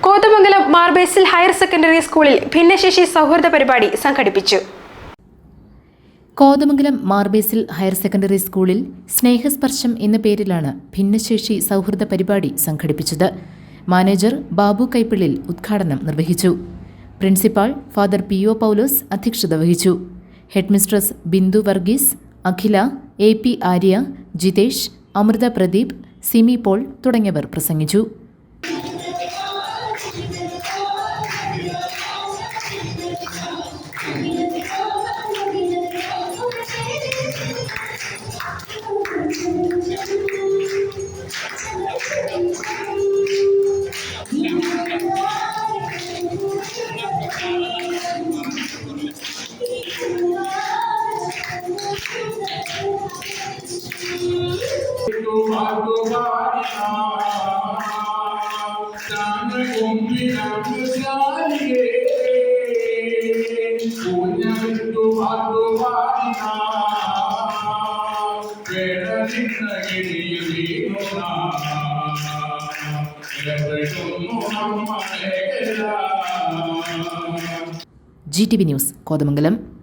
Kothamangalam Mar Basil higher secondary സ്കൂളിൽ ഭിന്നശേഷി സൗഹൃദ പരിപാടി സംഘടിപ്പിച്ചു. കോതമംഗലം മാർബേസിൽ ഹയർ സെക്കൻഡറി സ്കൂളിൽ സ്നേഹസ്പർശം എന്ന പേരിലാണ് ഭിന്നശേഷി സൗഹൃദ പരിപാടി സംഘടിപ്പിച്ചത്. മാനേജർ ബാബു കൈപ്പിള്ളിൽ ഉദ്ഘാടനം നിർവഹിച്ചു. Principal father പി.ഒ. പൗലോസ് അധ്യക്ഷത വഹിച്ചു. ഹെഡ്മിസ്ട്രസ് ബിന്ദു വർഗീസ്, അഖില, എ.പി. ആര്യ, ജിതേഷ്, അമൃത പ്രദീപ്, സിമി പോൾ തുടങ്ങിയവർ പ്രസംഗിച്ചു. GTV news Kothamangalam.